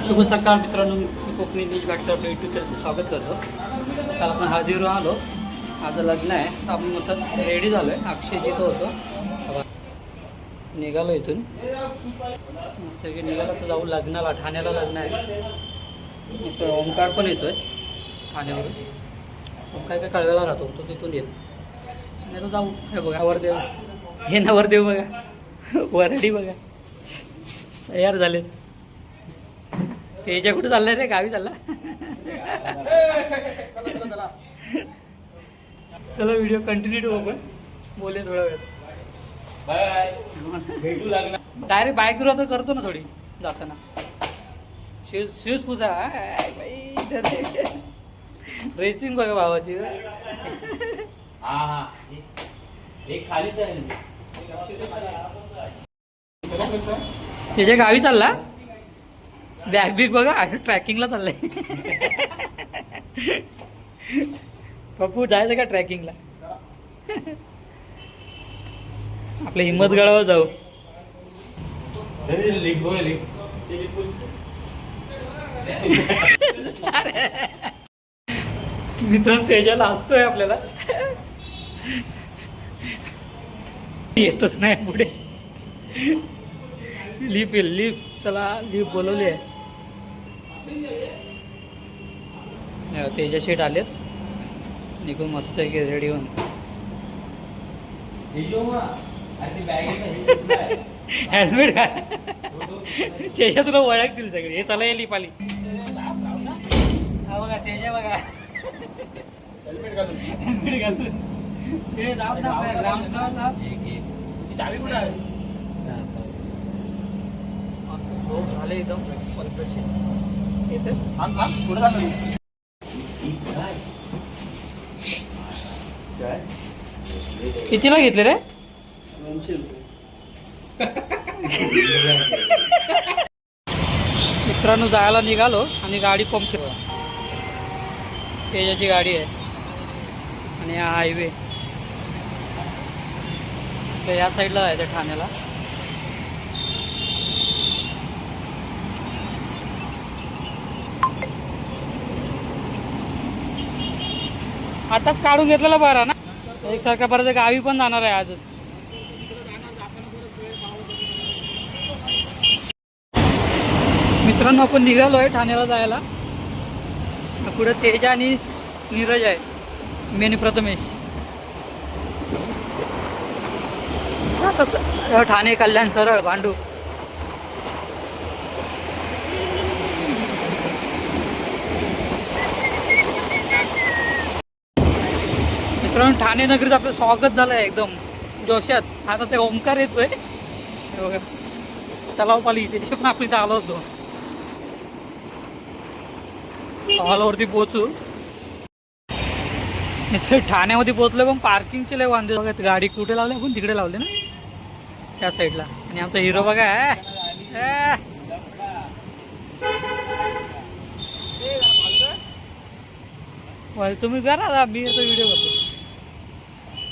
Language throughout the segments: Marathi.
शुभ सकाळ मित्रांनो, मी कोकणी न्यूज बॅटर आपल्या यूट्यूबवरती स्वागत करतो. काल आपण हळदीवर आलो, आज लग्न आहे तर आपण मस्त रेडी झालो आहे. अक्षय जिथं होतो निघालो इथून मस्त की निघाला तर जाऊ लग्नाला. ठाण्याला लग्न आहे. मस्त ओंकार पण येतो आहे ठाण्यावरून. ओंकार काय कळव्याला राहतो तो तिथून येतो आणि आता जाऊ. हे बघा वरदेव, हे नवरदेव बघा, वरडी बघा तयार झाले. तेजा कुठे चाललाय रे? गावी चालला. चला व्हिडिओ कंटिन्यू ठेवू आपण, बोले थोडा वेळ. बाय भेटू लागणार डायरेक्ट बाईक ग्रो तर करतो ना थोडी जाताना. शूज पुसा रेसिंग बघा भावाची. हा एक खालीच आहे. त्याच्या गावी चालला. बॅग बिग बघा ट्रॅकिंगला चाललंय. पप्पू जायचं का ट्रॅकिंगला? आपल्या हिम्मतगडावर जाऊ. मित्रांनो तेजाला हसतोय आपल्याला. येतच नाही पुढे. लिफ्ट येईल, लिफ्ट. चला लिफ्ट बोलवली आहे. तेजा शीट आलेत निघून मस्त आहे की रेडी होऊन. हेल्मेट तेजा तुला ओळखतील सगळे. हे चला लिप आली. हा बघा तेजा बघा हेल्मेट घालून ते जाऊ ना ग्राउंड. चावी कुठे आहे? झाले एकदम पद्धतशीर. येते पुढे झालं. कितीला घेतले रे? 200 रुपये. मित्रांनो जायला निघालो आणि गाडी पंक्चर. तेजाची गाडी आहे आणि हा हायवे. तर या साईडला जायचं ठाण्याला. आताच काढून घेतलेला बरा ना. एकसारखा परत गावी पण जाणार आहे आजच. मित्रांनो आपण निघालो आहे ठाण्याला जायला. पुढे तेजा आणि नीरज आहे, मेन प्रथमेश. आता ठाणे कल्याण सरळ भांडू. मित्रांनो ठाणे नगरीत आपलं स्वागत झालं आहे एकदम जोशात. आता ते ओंकार येतोय तलावपाली. त्याच्या पण आपण इथं आलो होतो. हॉलवरती पोहोचू. इथे ठाण्यामध्ये पोहोचलो पण पार्किंगचे लय वांदे बघा. गाडी कुठे लावली आपण? तिकडे लावले ना त्या साईडला. आणि आमचा हिरो बघा तुम्ही करा, मी येतो व्हिडिओ करतो.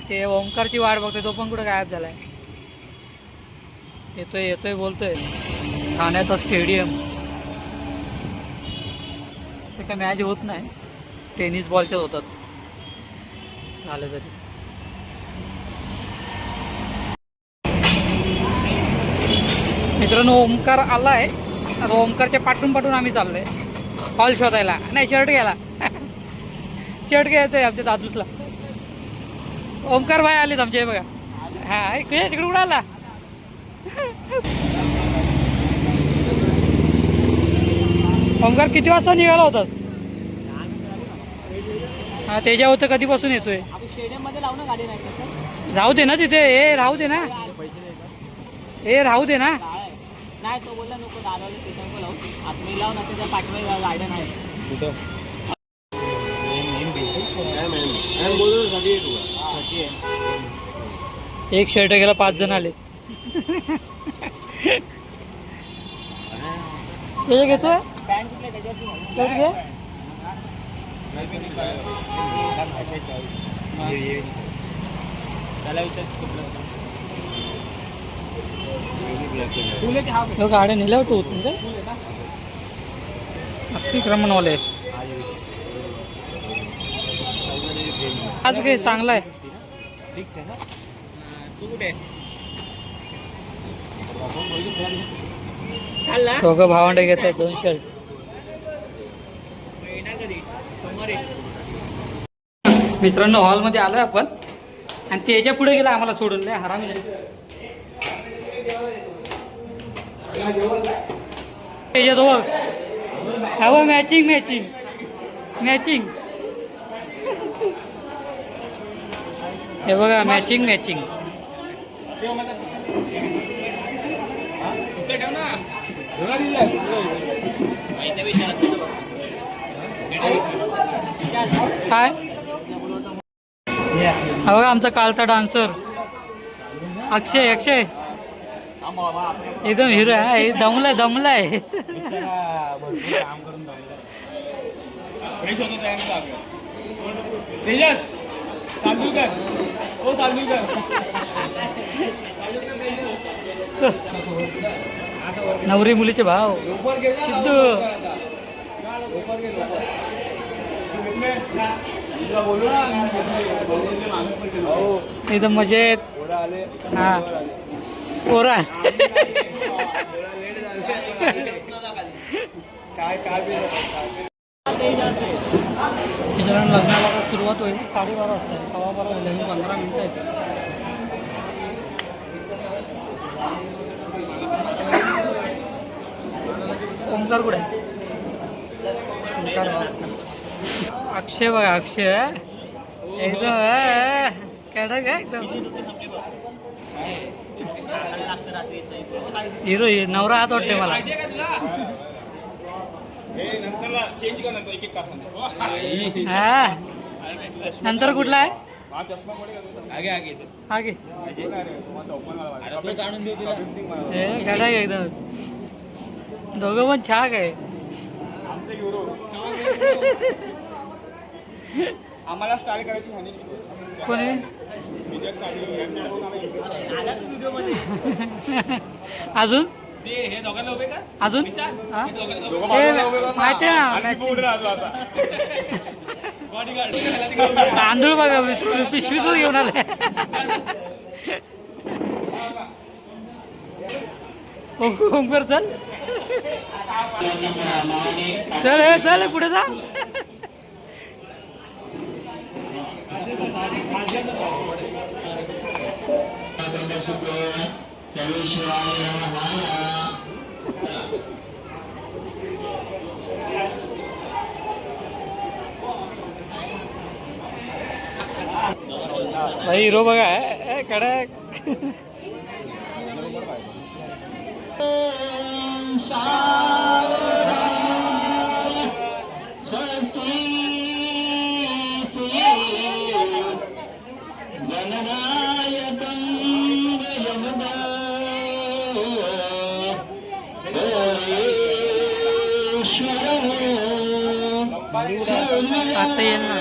ते ओंकारची वाट बघतोय, तो पण कुठे गायब झालाय. येतोय येतोय बोलतोय. ठाण्याचा स्टेडियम. ते काय मॅच होत नाही, टेनिस बॉलच्याच होतात झाले तरी. मित्रांनो ओंकार आलाय. आता ओंकारच्या पाठून पाठून आम्ही चाललोय हॉल शोधायला. नाही शर्ट घ्यायला. शर्ट घ्यायचंय आमच्या दादूसला. ओंकार भाई आलेत आमचे बघा. हा तिकडे कुठं आला? ओंकार किती वाजता निघाला होतास? हा तेजा होतं कधीपासून येतोय? स्टेडियम मध्ये लावू ना गाडी. नाही राहू दे ना तिथे. ए राहू दे ना. ए राहू दे ना. नाही तो बोलला नको दादा स्टेडियम लावू. आतमध्ये लावू ना. त्याच्या पाठीवर गार्डन आहे. कुठं? एक शर्ट गेला 5 जण आले. ते घेतोय शर्ट घे. गाड्या नेल्या होतो. अतिक्रमणवाले आज काही चांगला आहे. दोघं भावंडे घेत आहेत 2 शर्ट. मित्रांनो हॉलमध्ये आलोय आपण आणि त्याच्या पुढे गेला आम्हाला सोडून नाही हरामी. त्याच्यात हवं मॅचिंग मॅचिंग मॅचिंग हे बघा मॅचिंग मॅचिंग. काय हा बघा आमचा कालचा डान्सर अक्षय. अक्षय एकदम हिरो आहे. दमलाय दमलाय. नवरी मुलीचे भाव सिद्धू. एकदम मजेत. हा पोरा त्याच्यानंतर लग्नाला सुरुवात होईल 12:30 वाजता. 12:15 होईल 15 मिनिटं आहेत. ओंकार कुठे आहे? ओंकार अक्षय बघा अक्षय एकदम कडक आहे एकदम हिरो. नवरा हात वाटते मला. हा नंतर कुठला आहे? आगे कडक एकदम. दोघं पण छाक आहे. आम्हाला स्टाईल करायची म्हणे कोणी अजून हे दोघांना उभे का अजून माहिती आहे ना तांदूळ बघा पिशवीतच घेऊन आले. ओंकार चल चल चल पुढे जा. भाई हिरो बघा कडक. आता येईल ना.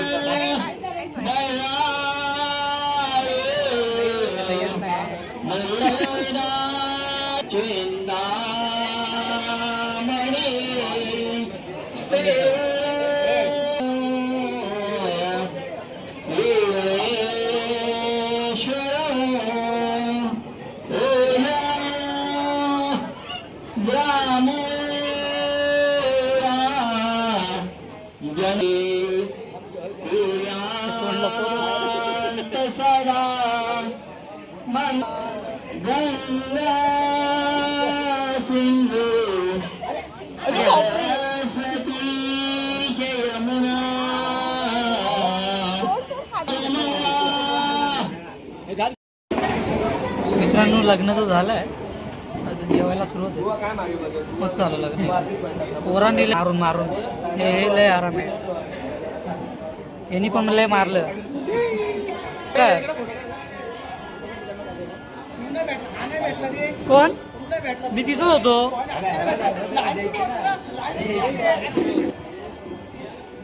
मित्रांनो लग्न तर झालंय. अजून जेवायला सुरुवात आहे. मस्त झालं लग्न. पोरांनी मारून मारून हे लय आराम आहे. यांनी पण लय मारलं. काय कोण मी तिथंच होतो.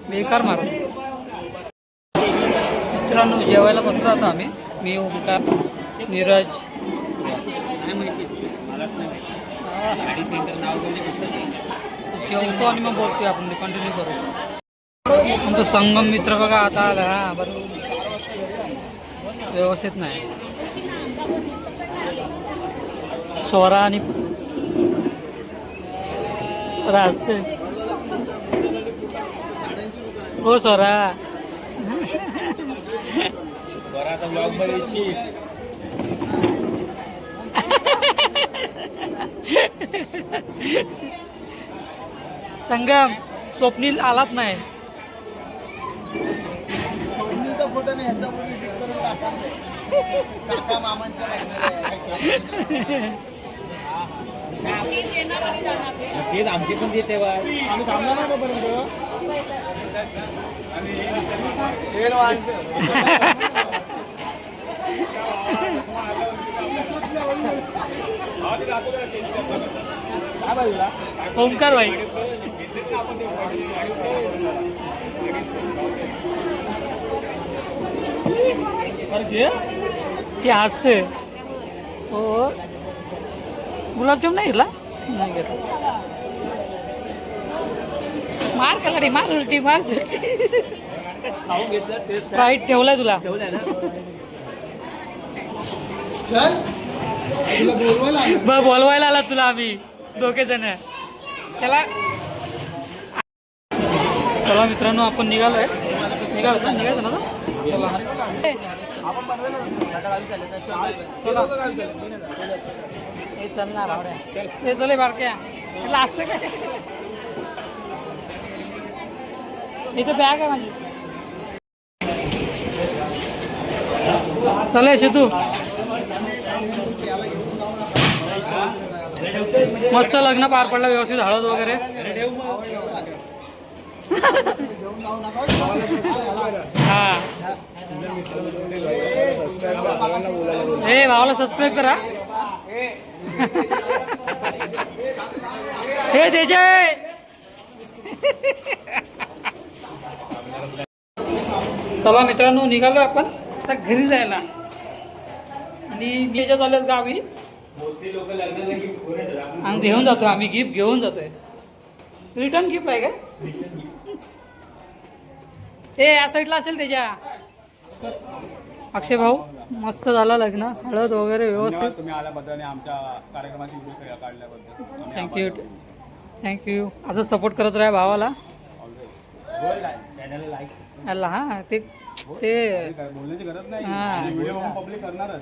बेकार मारून. मित्रांनो जेवायला बसलो आता आम्ही. मी ओंकार नीरज जेवतो आणि मग बोलतोय आपण कंटिन्यू करू. आमचा संगम मित्र बघा आता आला. हा बरोबर व्यवस्थित नाही. स्वरा आणि स्वरा असते हो स्वरा. बरं आता ब्लॉग मध्ये येशील. संगम स्वप्नील आलाच नाही. फोटो नाही ह्याचा मुली शूट करून काका मामांच्या तेच आमची पण देते आम्ही थांबणार ना तोपर्यंत. ओंकार भाई ते हसते हो. गुलाबजाम नाही घेतला. नाही घेतला. मार कलाडी मार उलटी मार सुट्टी. खाऊन घेतलं टेस्ट स्प्राईट ठेवलाय तुला. ठेवलंय ना. चल तुला बोलवायला आला तुला आम्ही दोघे जण त्याला. चला मित्रांनो आपण निघालोय. निघायचं ना चला. हे चलणार हे चले बारक्या त्याला असतं काय. इथं बॅग आहे माझी. चला येशे तू. मस्त लग्न पार पडलं व्यवस्थित. हळद वगैरे हा. हे भावाला सबस्क्राईब करा. हे तेजय चला मित्रांनो निघालो आपण आता घरी जायला. आणि त्याच्या चालत गावी आणि घेऊन जातो आम्ही. गिफ्ट घेऊन जातोय. रिटर्न गिफ्ट आहे का ते या साईडला असेल त्याच्या. अक्षय भाऊ मस्त झालं लग्न. हळद वगैरे व्यवस्थित. तुम्ही आल्याबद्दल आमच्या कार्यक्रमाची व्हिडिओ काढल्याबद्दल थँक्यू. असं सपोर्ट करत राहा भावाला. चॅनलला लाईक हा ते बोलण्याची गरज नाही. व्हिडिओ पब्लिक करणारच.